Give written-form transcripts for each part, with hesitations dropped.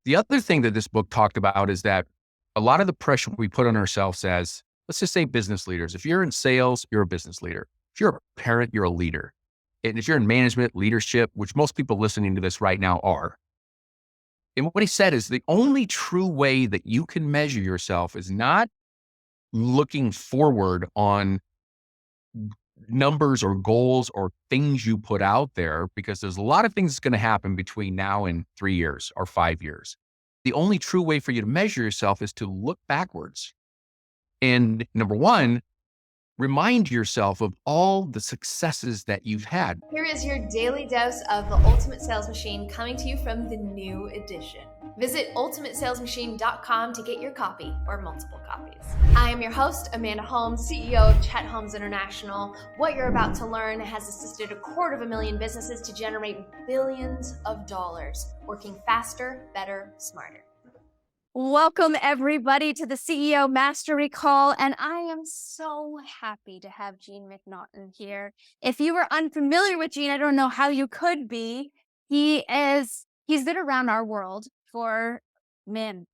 The other thing that this book talked about is that a lot of the pressure we put on ourselves as, let's just say business leaders. If you're in sales, you're a business leader. If you're a parent, you're a leader. And if you're in management, leadership, which most people listening to this right now are. And what he said is the only true way that you can measure yourself is not looking forward on numbers or goals or things you put out there, because there's a lot of things that's going to happen between now and 3 years or 5 years. The only true way for you to measure yourself is to look backwards. And number one, remind yourself of all the successes that you've had. Here is your daily dose of the Ultimate Sales Machine coming to you from the new edition. Visit ultimatesalesmachine.com to get your copy or multiple copies. I am your host, Amanda Holmes, CEO of Chet Holmes International. What you're about to learn has assisted 250,000 businesses to generate billions of dollars, working faster, better, smarter. Welcome, everybody, to the CEO Mastery Call, and I am so happy to have Gene McNaughton here. If you were unfamiliar with Gene, I don't know how you could be. He's been around our world for,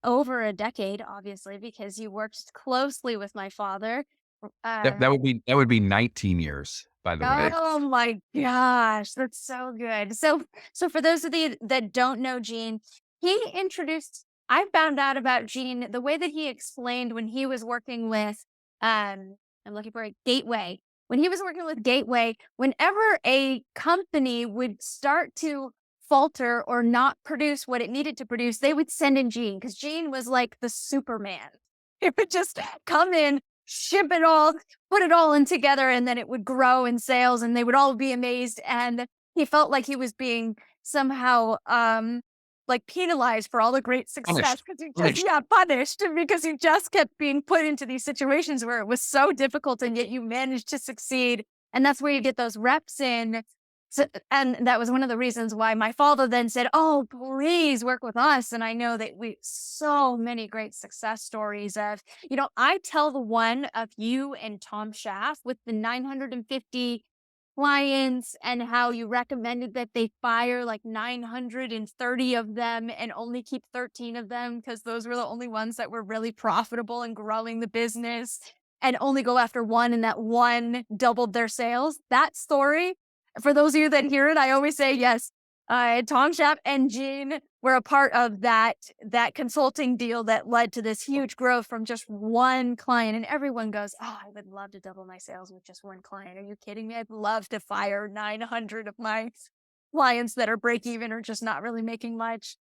over a decade, obviously, because you worked closely with my father. That would be 19 years, by the way. Oh my gosh, that's so good. So for those of you that don't know Gene, I found out about Gene the way that he explained when he was working with, I'm looking for a Gateway. When he was working with Gateway, whenever a company would start to falter or not produce what it needed to produce, they would send in Gene, because Gene was like the Superman. It would just come in, ship it all, put it all in together, and then it would grow in sales and they would all be amazed. And he felt like he was being somehow, like penalized for all the great success, punished because he just kept being put into these situations where it was so difficult and yet you managed to succeed. And that's where you get those reps in. So, and that was one of the reasons why my father then said, "Oh, please work with us." And I know that so many great success stories of, I tell the one of you and Tom Schaff with the 950 clients and how you recommended that they fire like 930 of them and only keep 13 of them because those were the only ones that were really profitable and growing the business, and only go after one, and that one doubled their sales. That story, for those of you that hear it, I always say, yes, Tom Schaff and Gene were a part of that consulting deal that led to this huge growth from just one client. And everyone goes, "Oh, I would love to double my sales with just one client. Are you kidding me? I'd love to fire 900 of my clients that are break even or just not really making much."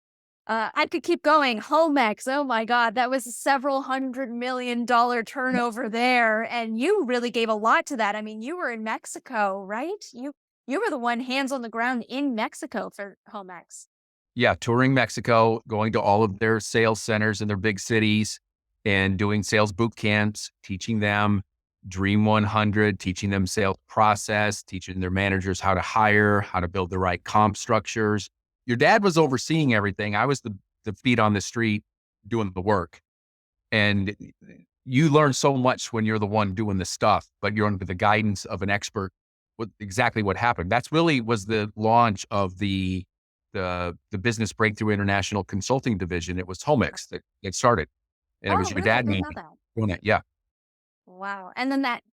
I could keep going. Homex, oh my God, that was a several $100 million turnover there. And you really gave a lot to that. I mean, you were in Mexico, right? You were the one hands on the ground in Mexico for Homex. Yeah, touring Mexico, going to all of their sales centers in their big cities and doing sales boot camps, teaching them Dream 100, teaching them sales process, teaching their managers how to hire, how to build the right comp structures. Your dad was overseeing everything. I was the feet on the street doing the work. And you learn so much when you're the one doing the stuff, but you're under the guidance of an expert with exactly what happened. That's really was the launch of the Business Breakthrough International Consulting Division. It was Homex that started. And it was your dad doing that. Yeah. Wow. And then that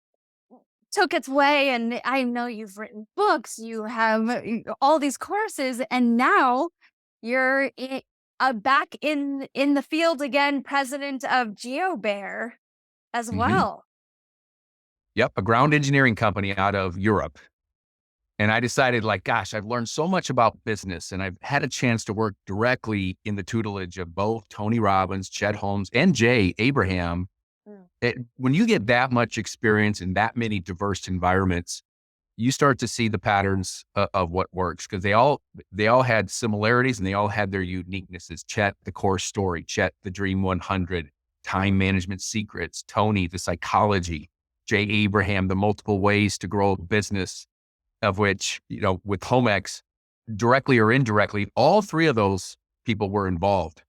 took its way. And I know you've written books, you have all these courses, and now you're back in the field again, president of GeoBear as well. Yep. A ground engineering company out of Europe. And I decided, like, gosh, I've learned so much about business, and I've had a chance to work directly in the tutelage of both Tony Robbins, Chet Holmes, and Jay Abraham. When you get that much experience in that many diverse environments, you start to see the patterns of what works, because they all had similarities and they all had their uniquenesses. Chet, the core story; Chet, the Dream 100, time management secrets; Tony, the psychology; Jay Abraham, the multiple ways to grow a business, of which, with Homex, directly or indirectly, all three of those people were involved.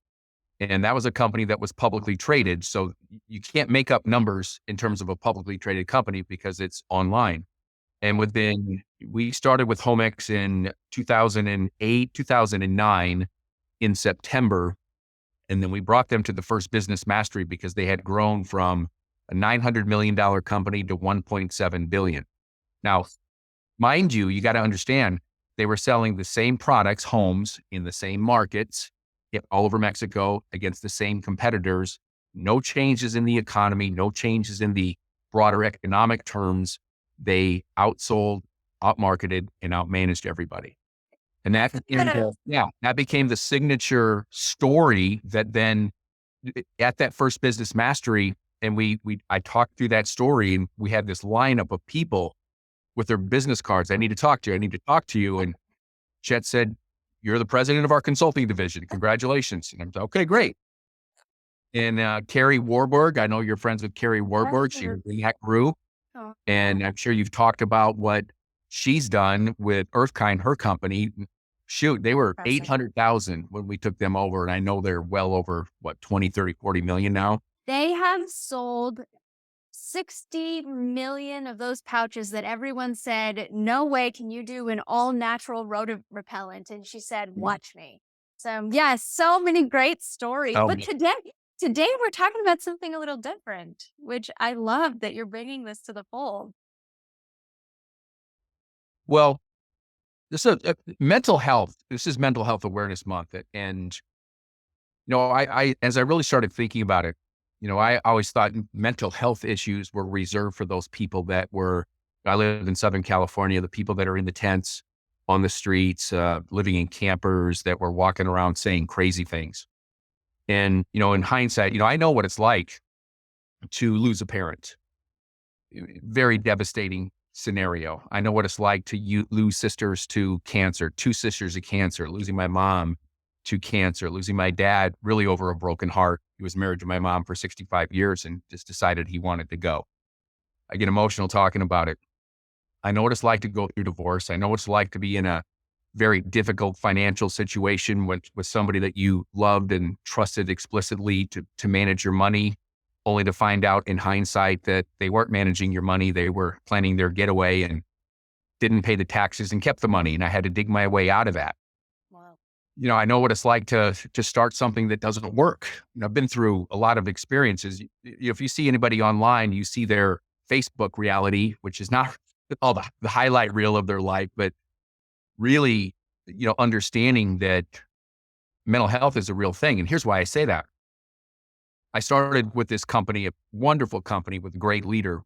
And that was a company that was publicly traded. So you can't make up numbers in terms of a publicly traded company because it's online. And we started with Homex in 2008, 2009 in September. And then we brought them to the first business mastery because they had grown from a $900 million company to 1.7 billion. Now, mind you, you got to understand they were selling the same products, homes in the same markets, all over Mexico against the same competitors. No changes in the economy, no changes in the broader economic terms. They outsold, outmarketed, and outmanaged everybody. And that became the signature story that then at that first business mastery, and I talked through that story, and we had this lineup of people with their business cards. I need to talk to you. I need to talk to you. And Chet said, "You're the president of our consulting division. Congratulations." And I'm like, "Okay, great." And Carrie Warburg, I know you're friends with Carrie Warburg. She was in that group. Oh. And I'm sure you've talked about what she's done with Earthkind, her company. Shoot, they were Impressive. 800,000 when we took them over. And I know they're well over, 20, 30, 40 million now. They have sold 60 million of those pouches that everyone said, no way can you do an all natural rodent repellent. And she said, watch me. So yeah, so many great stories. Oh, But today we're talking about something a little different, which I love that you're bringing this to the fold. Well, this is mental health. This is Mental Health Awareness Month. And, I as I really started thinking about it, I always thought mental health issues were reserved for those people I live in Southern California, the people that are in the tents, on the streets, living in campers that were walking around saying crazy things. And, in hindsight, I know what it's like to lose a parent. Very devastating scenario. I know what it's like to lose sisters to cancer, two sisters to cancer, losing my mom to cancer, losing my dad really over a broken heart. He was married to my mom for 65 years and just decided he wanted to go. I get emotional talking about it. I know what it's like to go through divorce. I know what it's like to be in a very difficult financial situation with somebody that you loved and trusted explicitly to manage your money, only to find out in hindsight that they weren't managing your money. They were planning their getaway and didn't pay the taxes and kept the money. And I had to dig my way out of that. Wow. I know what it's like to start something that doesn't work. I've been through a lot of experiences. If you see anybody online, you see their Facebook reality, which is not all the highlight reel of their life, but really, understanding that mental health is a real thing. And here's why I say that. I started with this company, a wonderful company with a great leader,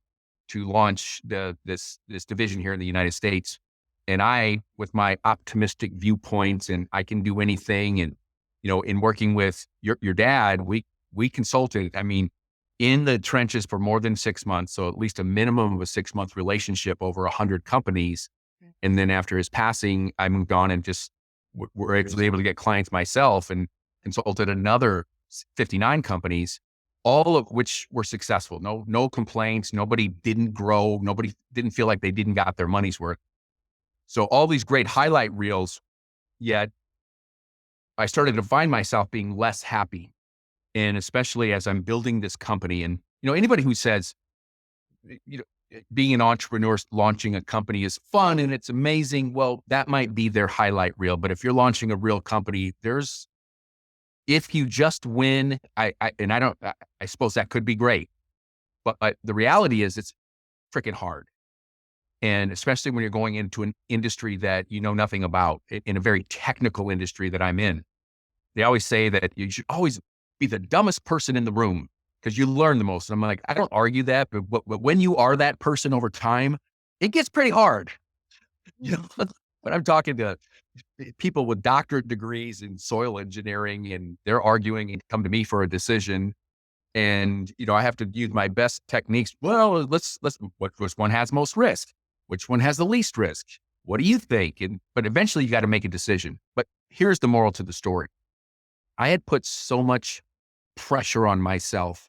to launch this division here in the United States. And I, with my optimistic viewpoints and I can do anything. And, in working with your dad, we consulted, in the trenches for more than 6 months. So at least a minimum of a 6-month relationship over 100 companies. And then after his passing, I moved on and just were able to get clients myself and consulted another 59 companies, all of which were successful. No complaints. Nobody didn't grow. Nobody didn't feel like they didn't got their money's worth. So all these great highlight reels, yet I started to find myself being less happy. And especially as I'm building this company, and, anybody who says, being an entrepreneur, launching a company is fun and it's amazing. Well, that might be their highlight reel. But if you're launching a real company, if you just win, I suppose that could be great. But the reality is it's freaking hard. And especially when you're going into an industry that you know nothing about, in a very technical industry that I'm in. They always say that you should always be the dumbest person in the room because you learn the most. And I'm like, I don't argue that, but when you are that person over time, it gets pretty hard. When I'm talking to people with doctorate degrees in soil engineering and they're arguing and come to me for a decision, and I have to use my best techniques. Well, let's which one has most risk? Which one has the least risk? What do you think? But eventually you got to make a decision. But here's the moral to the story. I had put so much pressure on myself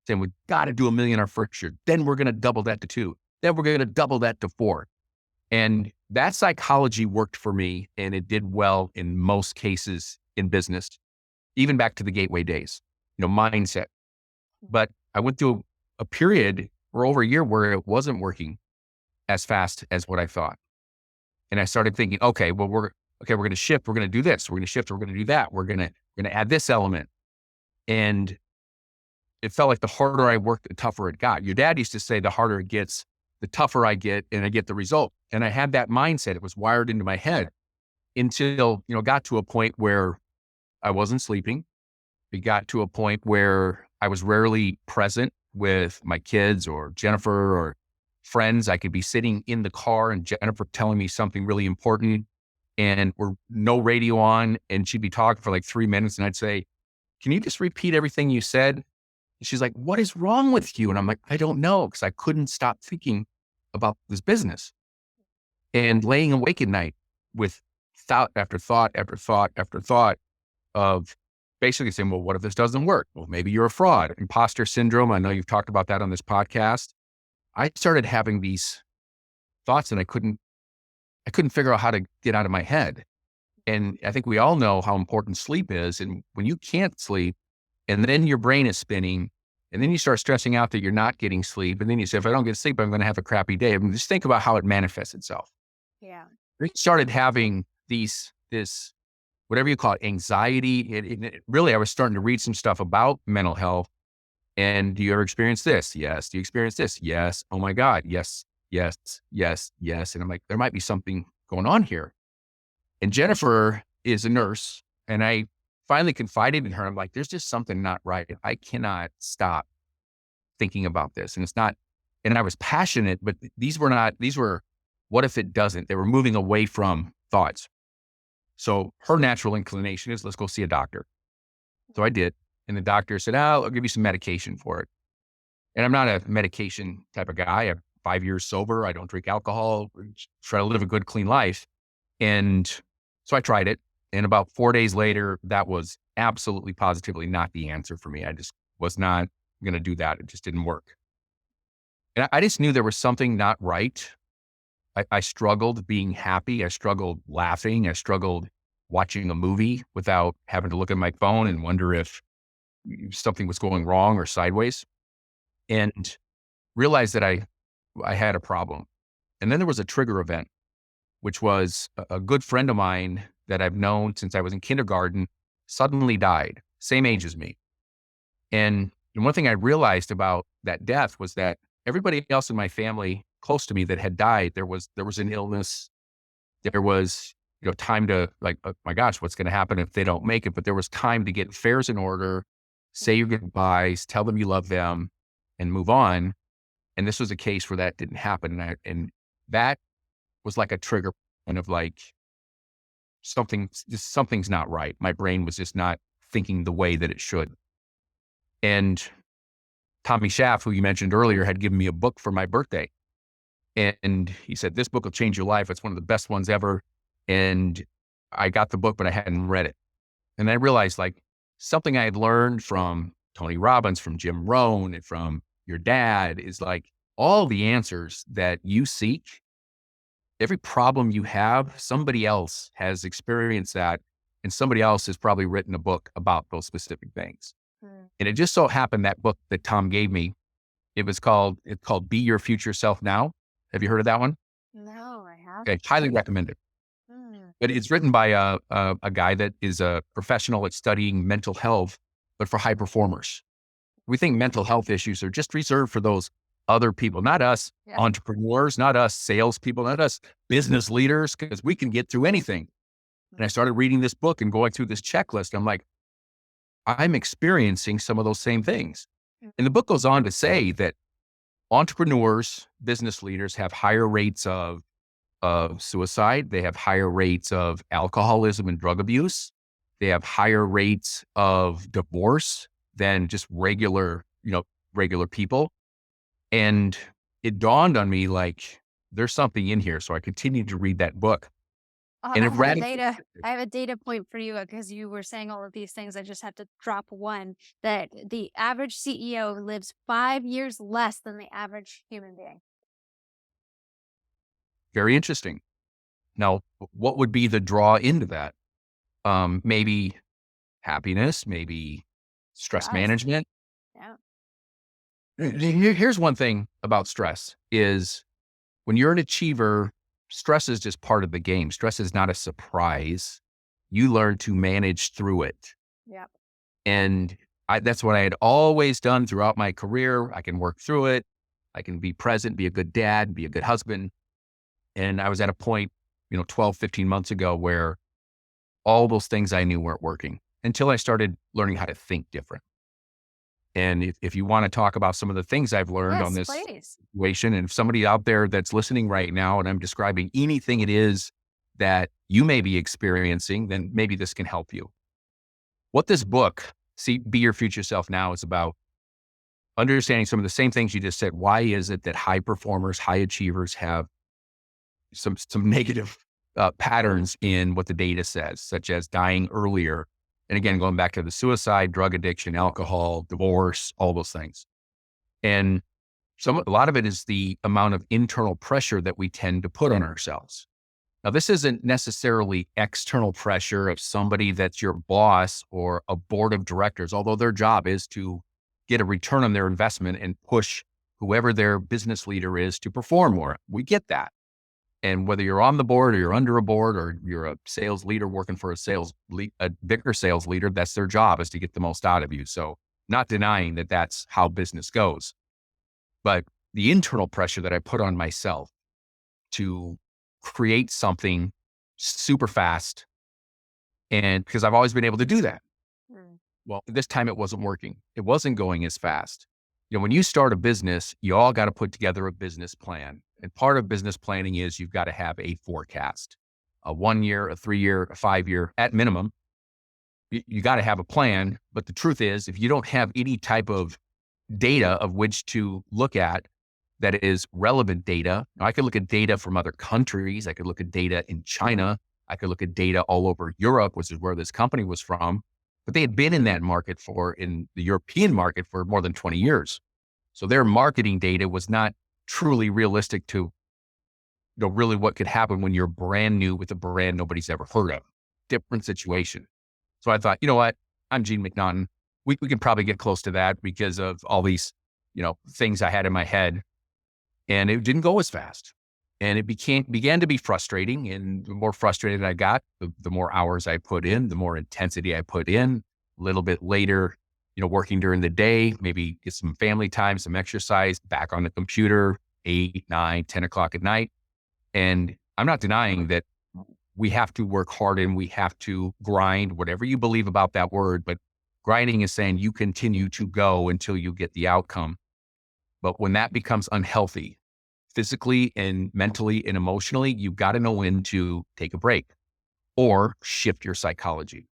saying, we got to do $1 million our first year. Then we're going to double that to 2. Then we're going to double that to 4. And that psychology worked for me. And it did well in most cases in business, even back to the gateway days, mindset. But I went through a period for over a year where it wasn't working as fast as what I thought. And I started thinking, okay, well, we're going to shift. We're going to do this. We're going to shift. We're going to do that. We're going to add this element. And it felt like the harder I worked, the tougher it got. Your dad used to say the harder it gets, the tougher I get, and I get the result. And I had that mindset. It was wired into my head until, got to a point where I wasn't sleeping. It got to a point where I was rarely present with my kids or Jennifer or friends. I could be sitting in the car and Jennifer telling me something really important and we're no radio on. And she'd be talking for like 3 minutes. And I'd say, can you just repeat everything you said? And she's like, what is wrong with you? And I'm like, I don't know. Cause I couldn't stop thinking about this business and laying awake at night with thought after thought after thought after thought of basically saying, well, what if this doesn't work? Well, maybe you're a fraud. Imposter syndrome. I know you've talked about that on this podcast. I started having these thoughts and I couldn't figure out how to get out of my head. And I think we all know how important sleep is. And when you can't sleep and then your brain is spinning and then you start stressing out that you're not getting sleep. And then you say, if I don't get sleep, I'm going to have a crappy day. I mean, just think about how it manifests itself. Yeah. I started having this, whatever you call it, anxiety. Really, I was starting to read some stuff about mental health. And do you ever experience this? Yes. Do you experience this? Yes. Oh my God. Yes, yes, yes, yes. And I'm like, there might be something going on here. And Jennifer is a nurse. And I finally confided in her. I'm like, there's just something not right. I cannot stop thinking about this. And it's not, and I was passionate, but these were, what if it doesn't? They were moving away from thoughts. So her natural inclination is, let's go see a doctor. So I did. And the doctor said, I'll give you some medication for it. And I'm not a medication type of guy. I'm 5 years sober. I don't drink alcohol, try to live a good, clean life. And so I tried it. And about 4 days later, that was absolutely positively not the answer for me. I just was not going to do that. It just didn't work. And I just knew there was something not right. I struggled being happy. I struggled laughing. I struggled watching a movie without having to look at my phone and wonder if something was going wrong or sideways, and realized that I had a problem. And then there was a trigger event, which was a good friend of mine that I've known since I was in kindergarten suddenly died, same age as me. And one thing I realized about that death was that everybody else in my family close to me that had died, there was an illness. There was, time to like, oh my gosh, what's going to happen if they don't make it? But there was time to get affairs in order, say your goodbyes, tell them you love them, and move on. And this was a case where that didn't happen. And that was like a trigger point of like, something's not right. My brain was just not thinking the way that it should. And Tommy Schaff, who you mentioned earlier, had given me a book for my birthday. And he said, this book will change your life. It's one of the best ones ever. And I got the book, but I hadn't read it. And I realized like something I had learned from Tony Robbins, from Jim Rohn, and from your dad is like all the answers that you seek, every problem you have, somebody else has experienced that. And somebody else has probably written a book about those specific things. And it just so happened that book that Tom gave me, it's called Be Your Future Self Now. Have you heard of that one? No, I haven't. Okay, highly recommend it. But it's written by a guy that is a professional at studying mental health, but for high performers. We think mental health issues are just reserved for those other people, not us entrepreneurs, not us salespeople, not us business leaders, because we can get through anything. And I started reading this book and going through this checklist. I'm like, I'm experiencing some of those same things. And the book goes on to say that entrepreneurs, business leaders have higher rates of suicide. They have higher rates of alcoholism and drug abuse. They have higher rates of divorce than just regular people. And it dawned on me like there's something in here. So I continued to read that book. And I have a data point for you because you were saying all of these things. I just have to drop one that the average CEO lives 5 years less than the average human being. Very interesting. Now, what would be the draw into that? Maybe happiness, maybe stress management. Yeah. Here's one thing about stress is when you're an achiever, stress is just part of the game. Stress is not a surprise. You learn to manage through it. Yep. And That's what I had always done throughout my career. I can work through it. I can be present, be a good dad, be a good husband. And I was at a point, 12, 15 months ago where all those things I knew weren't working until I started learning how to think different. And if you want to talk about some of the things I've learned on Yes, this please. situation, and if somebody out there that's listening right now and I'm describing anything it is that you may be experiencing, then maybe this can help you. What this book, Be Your Future Self Now, is about understanding some of the same things you just said. Why is it that high performers, high achievers have some negative patterns in what the data says, such as dying earlier? And again, going back to the suicide, drug addiction, alcohol, divorce, all those things. And a lot of it is the amount of internal pressure that we tend to put on ourselves. Now, this isn't necessarily external pressure of somebody that's your boss or a board of directors, although their job is to get a return on their investment and push whoever their business leader is to perform more. We get that. And whether you're on the board or you're under a board or you're a sales leader working for a bigger sales leader, that's their job, is to get the most out of you. So not denying that that's how business goes. But the internal pressure that I put on myself to create something super fast, and because I've always been able to do that. Well, this time it wasn't working. It wasn't going as fast. When you start a business, you all got to put together a business plan. And part of business planning is you've got to have a forecast, a 1 year, a 3 year, a 5 year at minimum. You got to have a plan. But the truth is, if you don't have any type of data of which to look at that is relevant data, now, I could look at data from other countries. I could look at data in China. I could look at data all over Europe, which is where this company was from. But they had been in that market in the European market for more than 20 years. So their marketing data was not truly realistic to really what could happen when you're brand new with a brand nobody's ever heard of. Different situation. So I thought, you know what? I'm Gene McNaughton. We can probably get close to that because of all these, things I had in my head. And it didn't go as fast. And it began to be frustrating. And the more frustrated I got, the more hours I put in, the more intensity I put in. A little bit later, working during the day, maybe get some family time, some exercise, back on the computer, 8, 9, 10 o'clock at night. And I'm not denying that we have to work hard and we have to grind, whatever you believe about that word. But grinding is saying you continue to go until you get the outcome. But when that becomes unhealthy, physically and mentally and emotionally, you've got to know when to take a break or shift your psychology.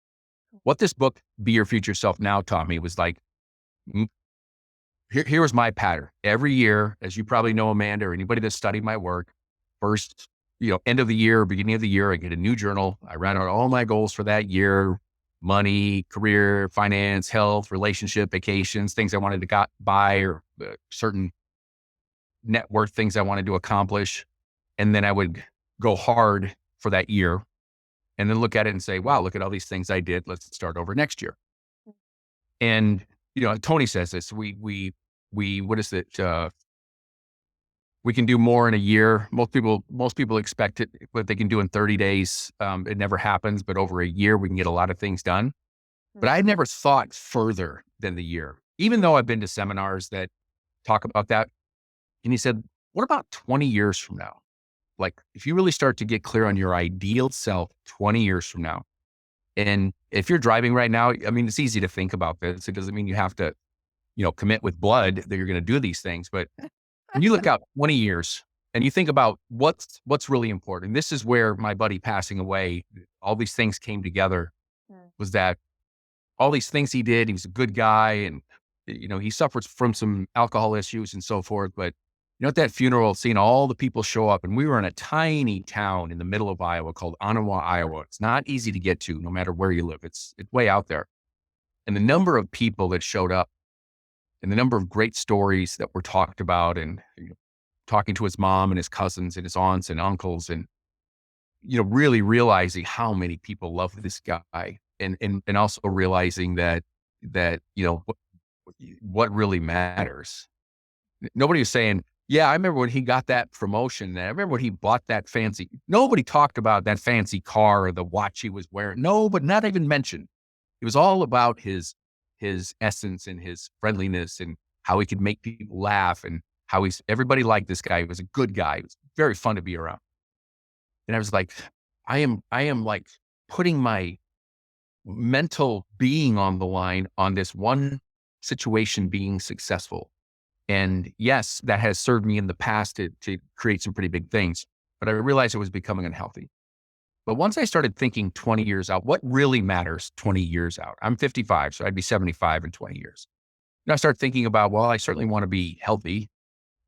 What this book, Be Your Future Self Now, taught me was like, here was my pattern. Every year, as you probably know, Amanda, or anybody that's studied my work, first, end of the year, beginning of the year, I get a new journal. I write out all my goals for that year: money, career, finance, health, relationship, vacations, things I wanted to buy, or certain net worth things I wanted to accomplish. And then I would go hard for that year and then look at it and say, wow, look at all these things I did. Let's start over next year. And, Tony says this, what is it? We can do more in a year. Most people expect it, what they can do in 30 days. It never happens, but over a year, we can get a lot of things done. But I never thought further than the year, even though I've been to seminars that talk about that. And he said, what about 20 years from now? Like, if you really start to get clear on your ideal self 20 years from now, and if you're driving right now, I mean, it's easy to think about this. It doesn't mean you have to, commit with blood that you're going to do these things. But when you look out 20 years and you think about what's really important, this is where my buddy passing away, all these things came together, was that all these things he did, he was a good guy, and, he suffered from some alcohol issues and so forth. But at that funeral, seeing all the people show up, and we were in a tiny town in the middle of Iowa called Ottawa, Iowa. It's not easy to get to, no matter where you live. It's way out there. And the number of people that showed up and the number of great stories that were talked about, and talking to his mom and his cousins and his aunts and uncles, and, really realizing how many people love this guy, and also realizing that, what really matters. Nobody was saying, yeah, I remember when he got that promotion. I remember when he bought that fancy. Nobody talked about that fancy car or the watch he was wearing. No, but not even mentioned. It was all about his his essence and his friendliness and how he could make people laugh and how everybody liked this guy. He was a good guy. It was very fun to be around. And I was like, I am like putting my mental being on the line on this one situation being successful. And yes, that has served me in the past to create some pretty big things, but I realized it was becoming unhealthy. But once I started thinking 20 years out, what really matters 20 years out? I'm 55, so I'd be 75 in 20 years. And I started thinking about, well, I certainly want to be healthy.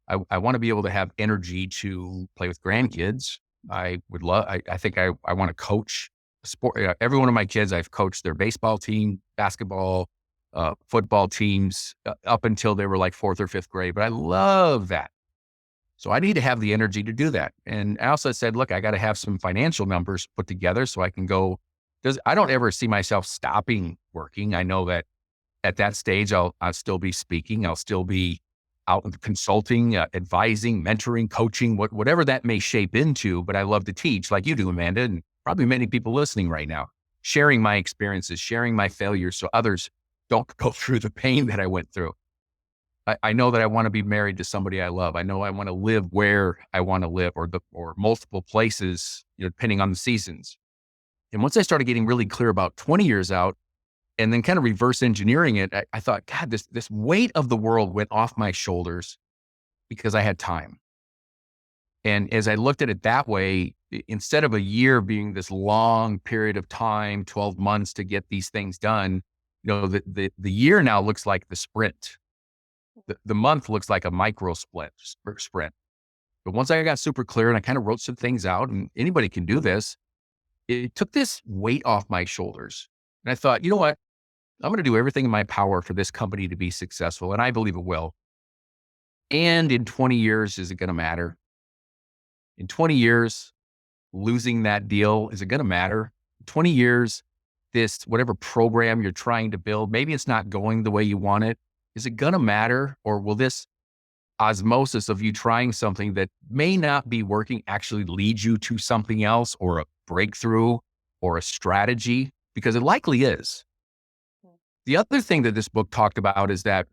I want to be able to have energy to play with grandkids. I think I want to coach sport. Every one of my kids, I've coached their baseball team, basketball, football teams up until they were like fourth or fifth grade. But I love that. So I need to have the energy to do that. And I also said, look, I got to have some financial numbers put together so I can go, because I don't ever see myself stopping working. I know that at that stage, I'll still be speaking. I'll still be out consulting, advising, mentoring, coaching, whatever that may shape into. But I love to teach like you do, Amanda, and probably many people listening right now, sharing my experiences, sharing my failures so others don't go through the pain that I went through. I know that I want to be married to somebody I love. I know I want to live where I want to live or multiple places, depending on the seasons. And once I started getting really clear about 20 years out and then kind of reverse engineering it, I thought, God, this weight of the world went off my shoulders because I had time. And as I looked at it that way, instead of a year being this long period of time, 12 months to get these things done, the year now looks like the sprint. The month looks like a micro sprint. But once I got super clear and I kind of wrote some things out, and anybody can do this, it took this weight off my shoulders. And I thought, you know what? I'm going to do everything in my power for this company to be successful. And I believe it will. And in 20 years, is it going to matter? In 20 years, losing that deal, is it going to matter? 20 years, this, whatever program you're trying to build, maybe it's not going the way you want it. Is it going to matter? Or will this osmosis of you trying something that may not be working actually lead you to something else or a breakthrough or a strategy? Because it likely is. The other thing that this book talked about is that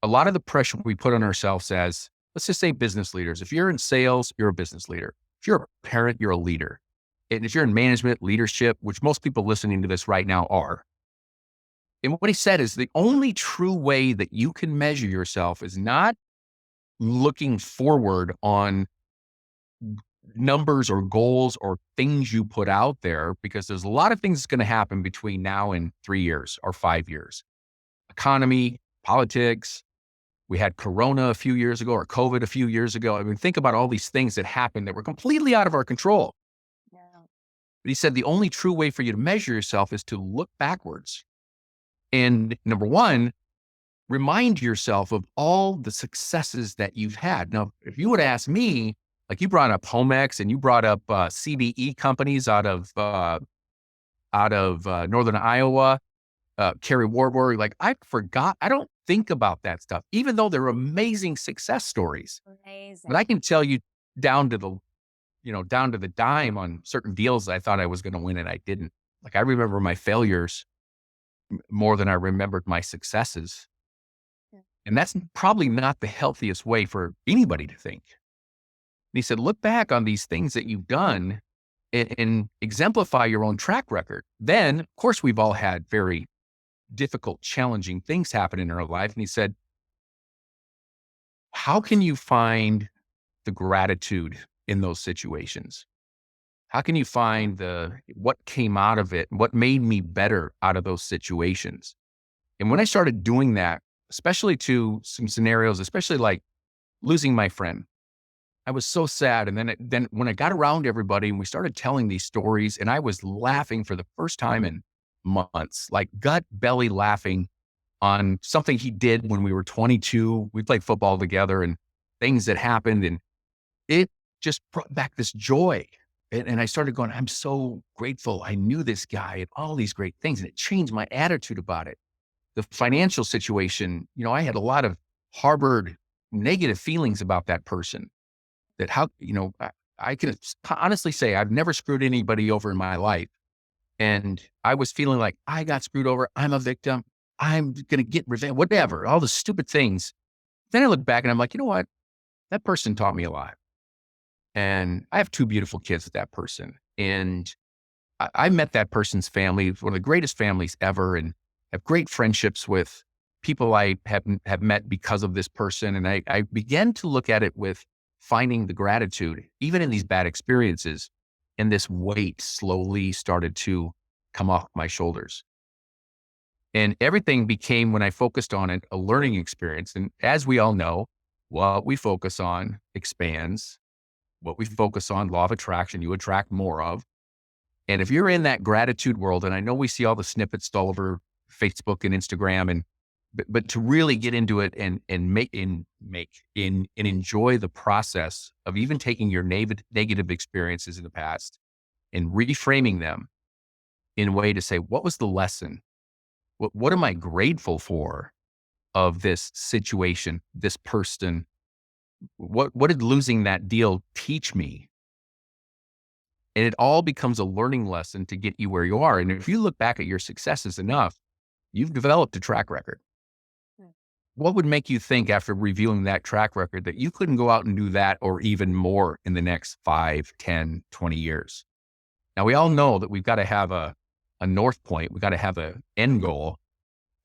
a lot of the pressure we put on ourselves as, let's just say business leaders. If you're in sales, you're a business leader. If you're a parent, you're a leader. And if you're in management, leadership, which most people listening to this right now are. And what he said is the only true way that you can measure yourself is not looking forward on numbers or goals or things you put out there, because there's a lot of things that's going to happen between now and 3 years or 5 years. Economy, politics. We had Corona a few years ago or COVID a few years ago. I mean, think about all these things that happened that were completely out of our control. Yeah. But he said the only true way for you to measure yourself is to look backwards. And number one, remind yourself of all the successes that you've had. Now, if you would ask me, like you brought up Homex and you brought up CBE companies out of Northern Iowa, Kerry Warburg, like I forgot, I don't think about that stuff, even though they're amazing success stories. Amazing. But I can tell you down to the dime on certain deals I thought I was going to win and I didn't. Like I remember my failures more than I remembered my successes. Yeah. And that's probably not the healthiest way for anybody to think. And he said, look back on these things that you've done and exemplify your own track record. Then, of course, we've all had very difficult, challenging things happen in our life. And he said, how can you find the gratitude in those situations? How can you find what came out of it? What made me better out of those situations? And when I started doing that, especially to some scenarios, especially like losing my friend, I was so sad. And then when I got around everybody and we started telling these stories and I was laughing for the first time in months, like gut belly laughing on something he did when we were 22. We played football together and things that happened. And it just brought back this joy. And I started going, I'm so grateful. I knew this guy and all these great things. And it changed my attitude about it. The financial situation, I had a lot of harbored negative feelings about that person. That I can honestly say I've never screwed anybody over in my life. And I was feeling like I got screwed over. I'm a victim. I'm going to get revenge, whatever, all the stupid things. Then I look back and I'm like, you know what? That person taught me a lot. And I have 2 beautiful kids with that person. And I met that person's family, one of the greatest families ever, and have great friendships with people I have met because of this person. And I began to look at it with finding the gratitude, even in these bad experiences. And this weight slowly started to come off my shoulders. And everything became, when I focused on it, a learning experience. And as we all know, what we focus on expands. What we focus on, law of attraction, you attract more of. And if you're in that gratitude world, and I know we see all the snippets all over Facebook and Instagram, and but to really get into it and enjoy the process of even taking your negative experiences in the past and reframing them in a way to say, what was the lesson? What am I grateful for of this situation, this person? What did losing that deal teach me? And it all becomes a learning lesson to get you where you are. And if you look back at your successes enough, you've developed a track record. What would make you think, after reviewing that track record, that you couldn't go out and do that or even more in the next 5, 10, 20 years? Now, we all know that we've got to have a north point. We've got to have an end goal.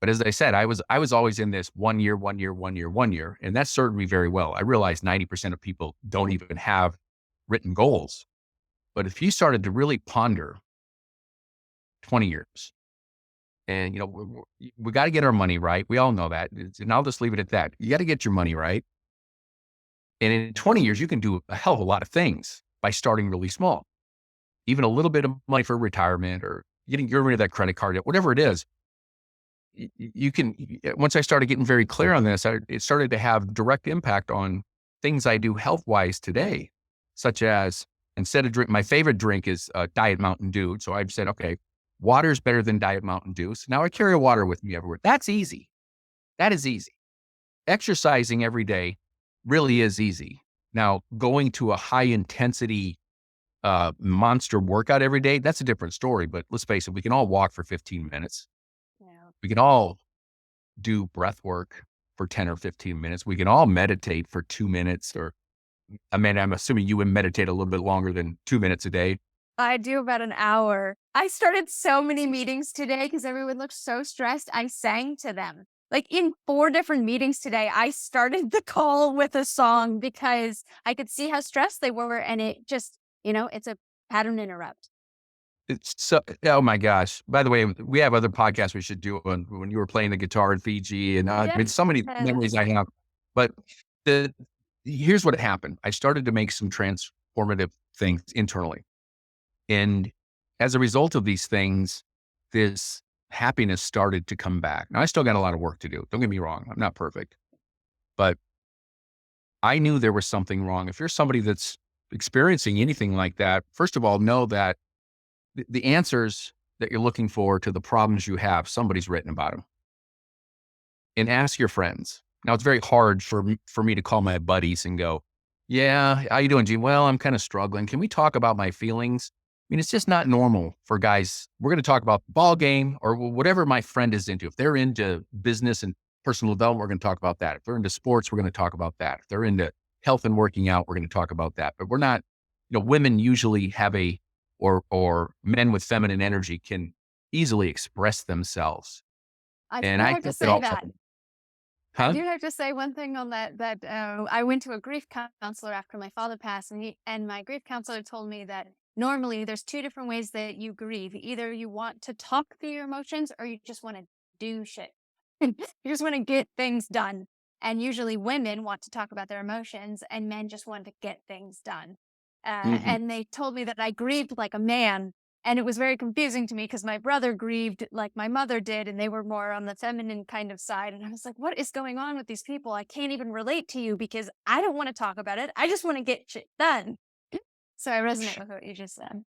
But as I said, I was always in this 1 year, 1 year, 1 year, 1 year. And that served me very well. I realized 90% of people don't even have written goals. But if you started to really ponder 20 years, and, we got to get our money right. We all know that. And I'll just leave it at that. You got to get your money right. And in 20 years, you can do a hell of a lot of things by starting really small. Even a little bit of money for retirement, or getting rid of that credit card, whatever it is. You can, once I started getting very clear on this, it started to have direct impact on things I do health-wise today, such as, instead of my favorite drink is Diet Mountain Dew. So I've said, okay, water's better than Diet Mountain Dew. So now I carry a water with me everywhere. That's easy. That is easy. Exercising every day really is easy. Now, going to a high intensity monster workout every day, that's a different story. But let's face it, we can all walk for 15 minutes. Yeah. We can all do breath work for 10 or 15 minutes. We can all meditate for 2 minutes, or, I'm assuming you would meditate a little bit longer than 2 minutes a day. I do about an hour. I started so many meetings today because everyone looked so stressed. I sang to them. Like, in 4 different meetings today, I started the call with a song because I could see how stressed they were. And it just, it's a pattern interrupt. It's so, oh my gosh. By the way, we have other podcasts we should do when you were playing the guitar in Fiji, and so many memories I have. But here's what happened. I started to make some transformative things internally. And as a result of these things, this happiness started to come back. Now, I still got a lot of work to do. Don't get me wrong. I'm not perfect. But I knew there was something wrong. If you're somebody that's experiencing anything like that, first of all, know that the answers that you're looking for to the problems you have, somebody's written about them. And ask your friends. Now, it's very hard for me to call my buddies and go, yeah, how you doing, Gene? Well, I'm kind of struggling. Can we talk about my feelings? I mean, it's just not normal for guys. We're going to talk about the ball game or whatever my friend is into. If they're into business and personal development, we're going to talk about that. If they're into sports, we're going to talk about that. If they're into health and working out, we're going to talk about that. But we're not, women usually have or men with feminine energy can easily express themselves. I have to say that. Huh? I do have to say one thing on that I went to a grief counselor after my father passed, and my grief counselor told me that normally there's 2 different ways that you grieve. Either you want to talk through your emotions, or you just want to do shit. You just want to get things done. And usually women want to talk about their emotions, and men just want to get things done. And they told me that I grieved like a man. And it was very confusing to me because my brother grieved like my mother did, and they were more on the feminine kind of side. And I was like, what is going on with these people? I can't even relate to you because I don't want to talk about it. I just want to get shit done. So I resonate with what you just said.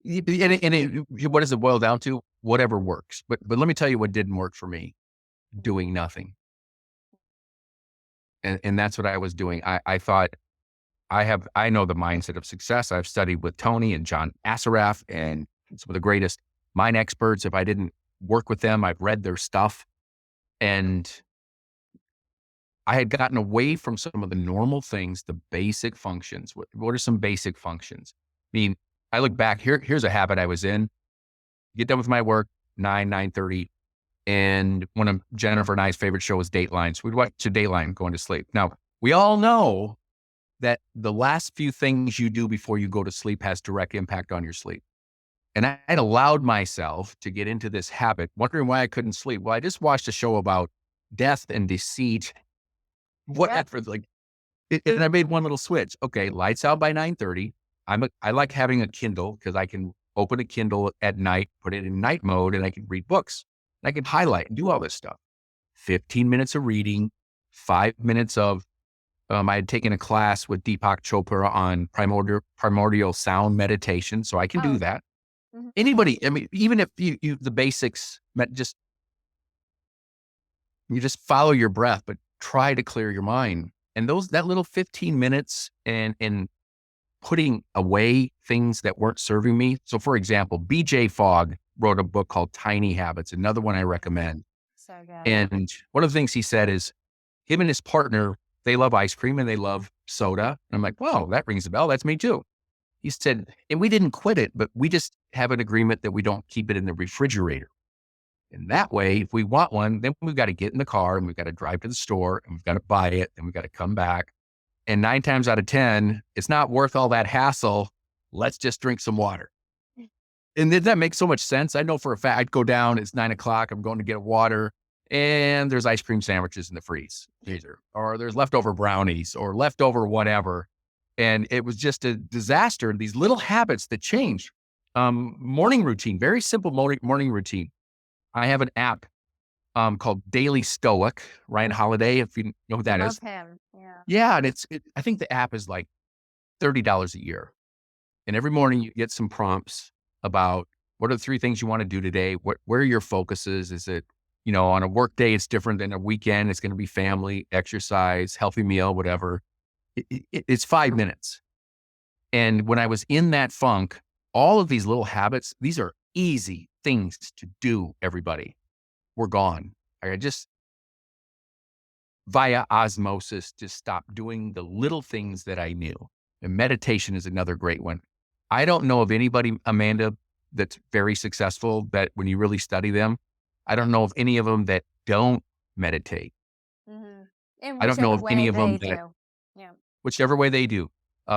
What does it boil down to? Whatever works. But let me tell you what didn't work for me. Doing nothing. And that's what I was doing. I thought, I know the mindset of success. I've studied with Tony and John Assaraf and some of the greatest mind experts. If I didn't work with them, I've read their stuff. And I had gotten away from some of the normal things, the basic functions. What are some basic functions? I mean, I look back here's a habit I was in. Get done with my work, 9:30. And one of Jennifer and I's favorite show was Dateline. So we'd watch a Dateline going to sleep. Now, we all know that the last few things you do before you go to sleep has direct impact on your sleep. And I had allowed myself to get into this habit, wondering why I couldn't sleep. Well, I just watched a show about death and deceit, whatever. Like, and I made one little switch. Okay, lights out by 9:30. I like having a Kindle because I can open a Kindle at night, put it in night mode, and I can read books. And I can highlight and do all this stuff. 15 minutes of reading, 5 minutes of I had taken a class with Deepak Chopra on primordial sound meditation, so I can do that. Mhm. Anybody, I mean, even if you the basics, just you just follow your breath, but try to clear your mind. And that little 15 minutes and putting away things that weren't serving me. So, for example, BJ Fogg wrote a book called Tiny Habits, another one I recommend. So good. And one of the things he said is him and his partner, they love ice cream and they love soda. And I'm like, whoa, that rings a bell. That's me too. He said, and we didn't quit it, but we just have an agreement that we don't keep it in the refrigerator. And that way, if we want one, then we've got to get in the car and we've got to drive to the store and we've got to buy it and we've got to come back. And 9 times out of 10, it's not worth all that hassle. Let's just drink some water. And that makes so much sense. I know for a fact, I'd go down, it's 9:00, I'm going to get water, and there's ice cream sandwiches in the freezer, or there's leftover brownies or leftover whatever. And it was just a disaster. These little habits that change. Morning routine, very simple morning routine. I have an app called Daily Stoic, Ryan Holiday, if you know who that Love is. him. Yeah. Yeah, and I think the app is like $30 a year. And every morning you get some prompts about what are the 3 things you want to do today? Where are your focuses? Is it, on a work day, it's different than a weekend. It's going to be family, exercise, healthy meal, whatever. It's 5 minutes. And when I was in that funk, all of these little habits, these are easy things to do, everybody, were gone. I just, via osmosis, just stopped doing the little things that I knew. And meditation is another great one. I don't know of anybody, Amanda, that's very successful that when you really study them, I don't know of any of them that don't meditate. Mhm. In I don't know whichever of any way of them they that, do. Yeah. whichever way they do.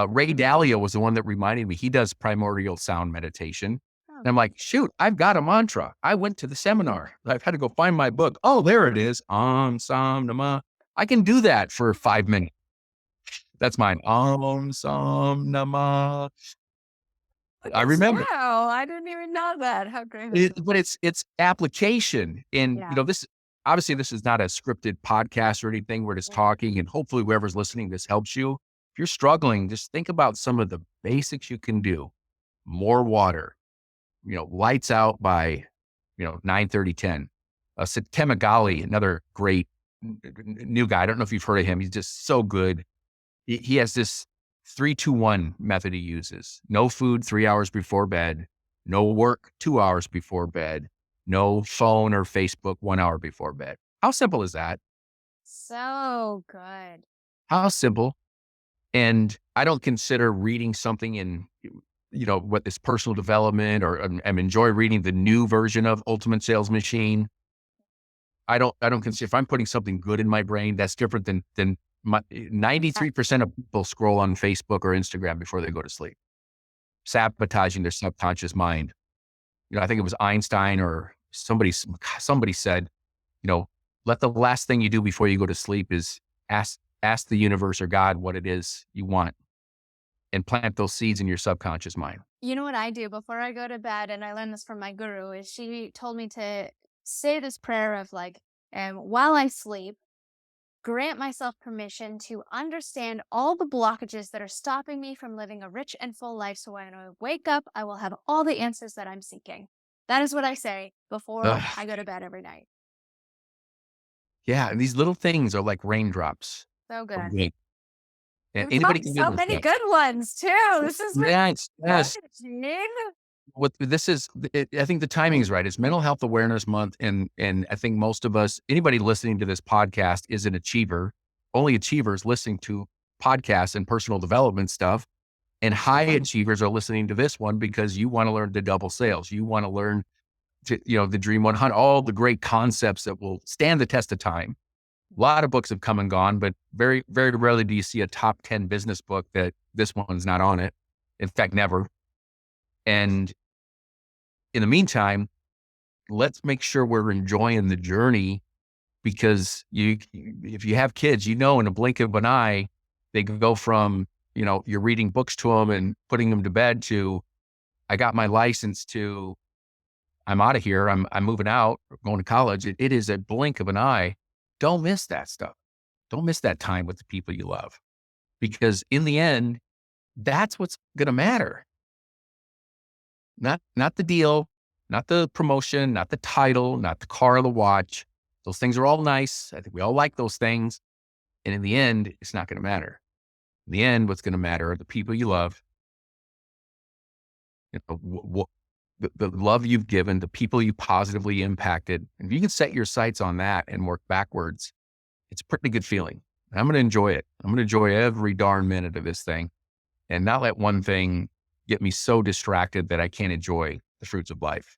Ray Dalio was the one that reminded me. He does primordial sound meditation. Oh. And I'm like, shoot, I've got a mantra. I went to the seminar. I've had to go find my book. Oh, there it is. Om Sam Nama. I can do that for 5 minutes. That's mine. Om Sam Nama. I remember. Wow, I didn't even know that. How great. But it's application. And, Yeah. this is not a scripted podcast or anything. We're just talking, and hopefully whoever's listening, this helps you. If you're struggling, just think about some of the basics you can do. More water, lights out by, 9:30, 10. Satem Gali, another great new guy. I don't know if you've heard of him. He's just so good. He has this 3-2-1 method he uses. No food 3 hours before bed, no work 2 hours before bed, no phone or Facebook 1 hour before bed. How simple is that? So good. How simple. And I don't consider reading something in, what this personal development or enjoy reading the new version of Ultimate Sales Machine. I don't consider, if I'm putting something good in my brain, that's different than 93% of people scroll on Facebook or Instagram before they go to sleep, sabotaging their subconscious mind. I think it was Einstein or somebody said, let the last thing you do before you go to sleep is ask the universe or God what it is you want and plant those seeds in your subconscious mind. You know what I do before I go to bed, and I learned this from my guru, is she told me to say this prayer of like, while I sleep, grant myself permission to understand all the blockages that are stopping me from living a rich and full life. So when I wake up, I will have all the answers that I'm seeking. That is what I say before Ugh. I go to bed every night. Yeah. And these little things are like raindrops. So of good. rain. And We've anybody got can do so this many stuff. good ones too. This is Yes. good, Gene. what this is, I think the timing is right. It's Mental Health Awareness Month, and I think most of us, anybody listening to this podcast, is an achiever. Only achievers listening to podcasts and personal development stuff, and high achievers are listening to this one because you want to learn to double sales. You want to learn to, the Dream 100, all the great concepts that will stand the test of time. A lot of books have come and gone, but very, very rarely do you see a top 10 business book that this one's not on it. In fact, never. And in the meantime, let's make sure we're enjoying the journey, because if you have kids, in a blink of an eye, they could go from, you're reading books to them and putting them to bed to, I got my license, to I'm out of here. I'm moving out, going to college. It is a blink of an eye. Don't miss that stuff. Don't miss that time with the people you love, because in the end, that's what's going to matter. Not the deal, not the promotion, not the title, not the car or the watch. Those things are all nice. I think we all like those things. And in the end, it's not going to matter. In the end, what's going to matter are the people you love, the love you've given, the people you positively impacted. And if you can set your sights on that and work backwards, it's a pretty good feeling. I'm going to enjoy it. I'm going to enjoy every darn minute of this thing, and not let one thing get me so distracted that I can't enjoy the fruits of life.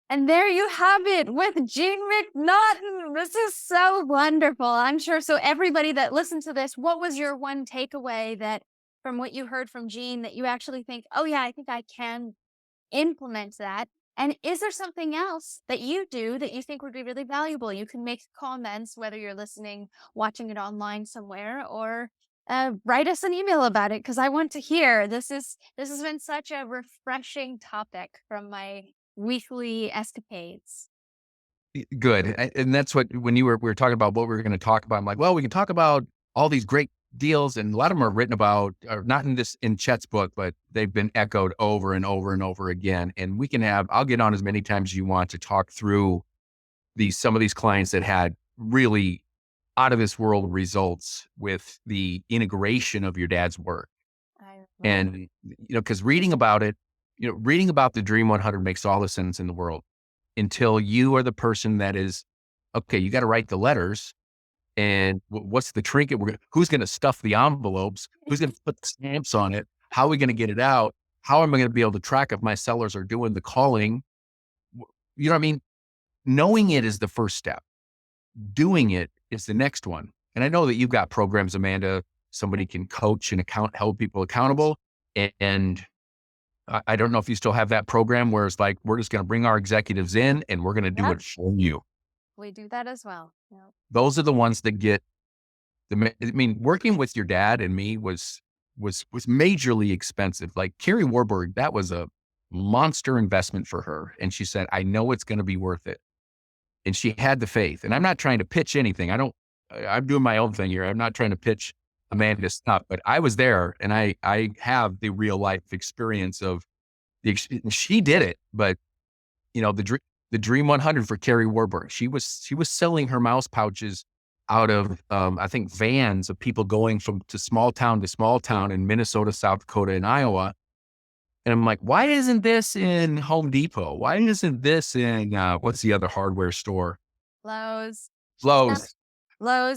And there you have it with Gene McNaughton. This is so wonderful. I'm sure. So everybody that listened to this, what was your one takeaway that from what you heard from Gene that you actually think, oh yeah, I think I can implement that? And is there something else that you do that you think would be really valuable? You can make comments, whether you're listening, watching it online somewhere, or write us an email about it, because I want to hear. This has been such a refreshing topic from my weekly escapades. Good. And that's what, when we were talking about what we were going to talk about, I'm like, well, we can talk about all these great deals, and a lot of them are written about, or not in Chet's book, but they've been echoed over and over and over again. And I'll get on as many times as you want to talk through some of these clients that had really out of this world results with the integration of your dad's work. And, because reading about the Dream 100 makes all the sense in the world, until you are the person that is, okay, you got to write the letters. And what's the trinket? Who's going to stuff the envelopes? Who's going to put the stamps on it? How are we going to get it out? How am I going to be able to track if my sellers are doing the calling? You know what I mean? Knowing it is the first step. Doing it is the next one. And I know that you've got programs, Amanda, somebody can coach and hold people accountable. And I don't know if you still have that program where it's like, we're just going to bring our executives in and we're going to do it for you. We do that as well. Yep. Those are the ones that get working with your dad and me was majorly expensive. Like Carrie Warburg, that was a monster investment for her. And she said, I know it's going to be worth it. And she had the faith. And I'm not trying to pitch anything. I'm doing my own thing here. I'm not trying to pitch Amanda's stuff, but I was there, and I have the real life experience of she did it. But the Dream 100 for Carrie Warburg, she was selling her mouse pouches out of, I think, vans of people going to small town in Minnesota, South Dakota, and Iowa. And I'm like, why isn't this in Home Depot? Why isn't this in, what's the other hardware store? Lowe's,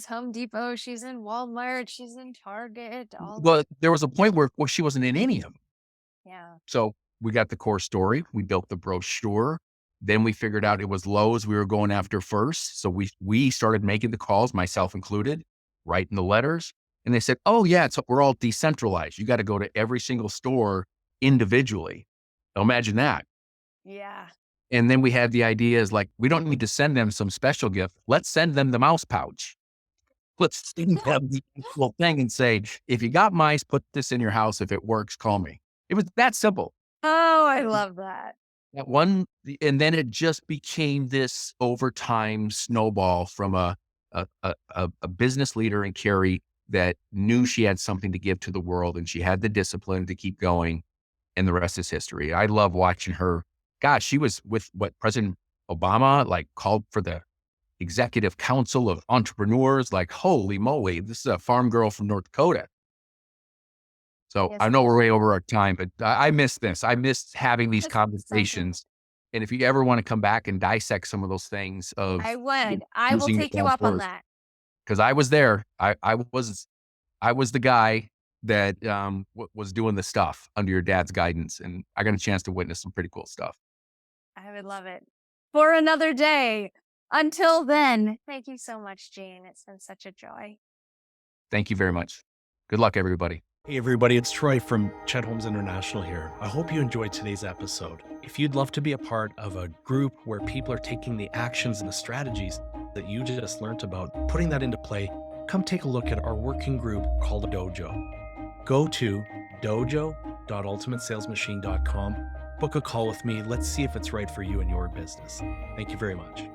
Home Depot. She's in Walmart. She's in Target. Well, there was a point where she wasn't in any of them. Yeah. So we got the core story. We built the brochure. Then we figured out it was Lowe's we were going after first. So we started making the calls, myself included, writing the letters. And they said, oh yeah, we're all decentralized. You got to go to every single store individually. Now imagine that. Yeah. And then we had the idea is like, we don't need to send them some special gift. Let's send them the mouse pouch. Let's send them the actual thing and say, if you got mice, put this in your house. If it works, call me. It was that simple. Oh, I love that. That one. And then it just became this over time snowball from a business leader in Carrie that knew she had something to give to the world, and she had the discipline to keep going. And the rest is history. I love watching her. Gosh, she was with President Obama, like called for the Executive Council of Entrepreneurs. Like, holy moly, this is a farm girl from North Dakota. So Yes, I know we're way over our time, but I miss this. I miss having these that's so good. conversations. And if you ever want to come back and dissect some of those things I of would. I will using it take you up on that. because I was there. I was the guy that was doing the stuff under your dad's guidance, and I got a chance to witness some pretty cool stuff. I would love it. For another day. Until then, thank you so much, Gene. It's been such a joy. Thank you very much. Good luck, everybody. Hey everybody, it's Troy from Chet Holmes International here. I hope you enjoyed today's episode. If you'd love to be a part of a group where people are taking the actions and the strategies that you just learned about, putting that into play, come take a look at our working group called Dojo. Go to dojo.ultimatesalesmachine.com, book a call with me. Let's see if it's right for you and your business. Thank you very much.